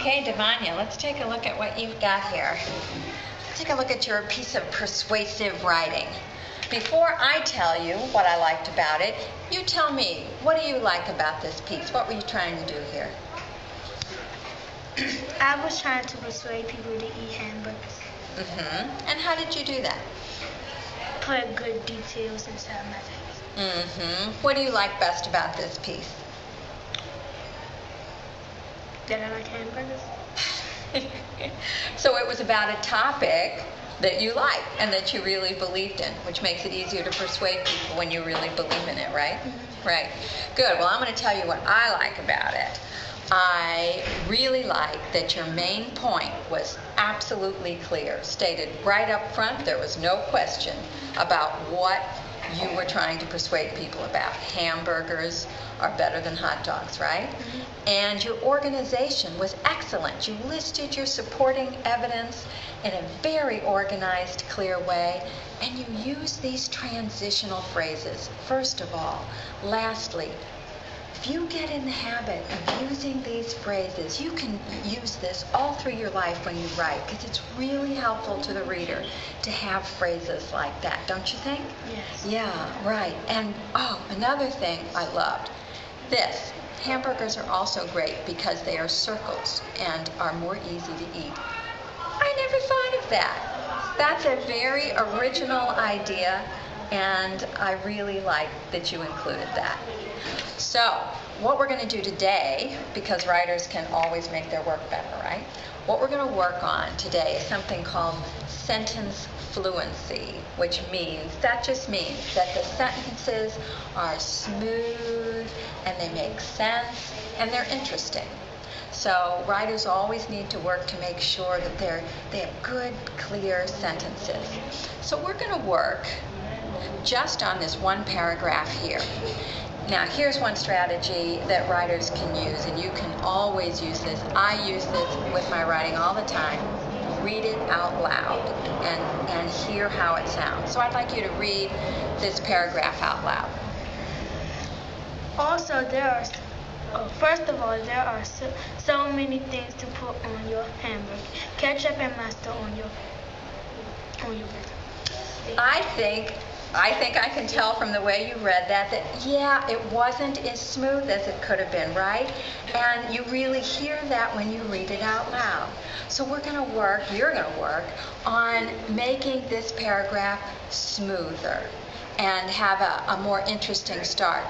Okay, Devanya, let's take a look at what you've got here. Let's take a look at your piece of persuasive writing. Before I tell you what I liked about it, you tell me, what do you like about this piece? What were you trying to do here? I was trying to persuade people to eat hamburgers. And how did you do that? Put good details inside my text. What do you like best about this piece? That I like hamburgers. So it was about a topic that you like and that you really believed in, which makes it easier to persuade people when you really believe in it, right? Right. Good. Well, I'm going to tell you what I like about it. I really like that your main point was absolutely clear, stated right up front. There was no question about what you were trying to persuade people about. Hamburgers are better than hot dogs, right? And your organization was excellent. You listed your supporting evidence in a very organized, clear way, and you used these transitional phrases. First of all, lastly, if you get in the habit of using these phrases, you can use this all through your life when you write, because it's really helpful to the reader to have phrases like that, don't you think? Yes. Yeah, right. And, another thing I loved, this. Hamburgers are also great because they are circles and are more easy to eat. I never thought of that. That's a very original idea, and I really like that you included that. So, what we're going to do today, because writers can always make their work better, right? What we're going to work on today is something called sentence fluency, which means, that just means that the sentences are smooth and they make sense and they're interesting. So writers always need to work to make sure that they have good, clear sentences. So we're going to work just on this one paragraph here. Now, here's one strategy that writers can use, and you can always use this. I use this with my writing all the time. Read it out loud and hear how it sounds. So I'd like you to read this paragraph out loud. Also, first of all, there are so many things to put on your hamburger. Ketchup and mustard on your burger. I think I can tell from the way you read that yeah, it wasn't as smooth as it could have been, right? And you really hear that when you read it out loud. So you're going to work on making this paragraph smoother and have a more interesting start.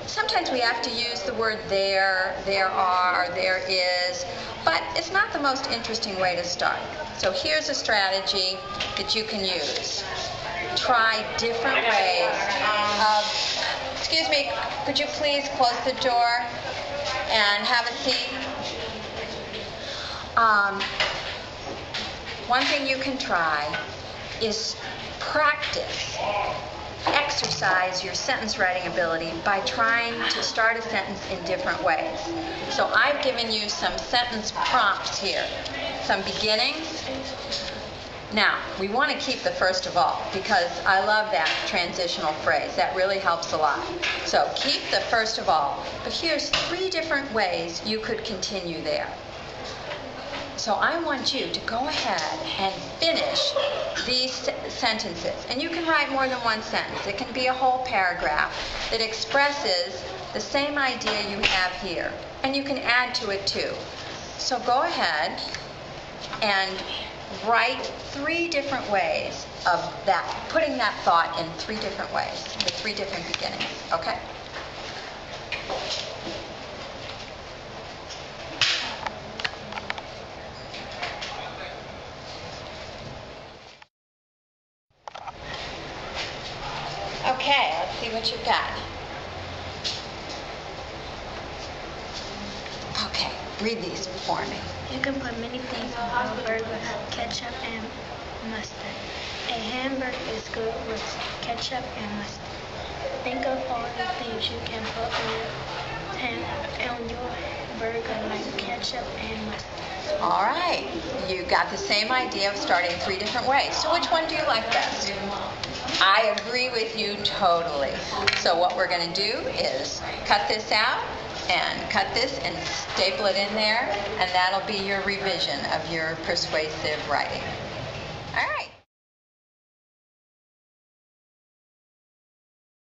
Sometimes we have to use the word there are, there is, but it's not the most interesting way to start. So here's a strategy that you can use. Try different ways of, excuse me, could you please close the door and have a seat? One thing you can try is exercise your sentence writing ability by trying to start a sentence in different ways. So I've given you some sentence prompts here, some beginnings. Now, we want to keep the first of all, because I love that transitional phrase. That really helps a lot. So keep the first of all, but here's 3 different ways you could continue there. So I want you to go ahead and finish these sentences. And you can write more than one sentence. It can be a whole paragraph that expresses the same idea you have here. And you can add to it too. So go ahead and write 3 different ways of that, putting that thought in 3 different ways, with 3 different beginnings. Okay? Okay, let's see what you've got. Okay, read these for me. You can put many things on a burger: ketchup and mustard. A hamburger is good with ketchup and mustard. Think of all the things you can put on your burger, like ketchup and mustard. All right, you got the same idea of starting 3 different ways. So which one do you like best? I agree with you totally. So what we're going to do is cut this out and cut this and staple it in there, and that'll be your revision of your persuasive writing.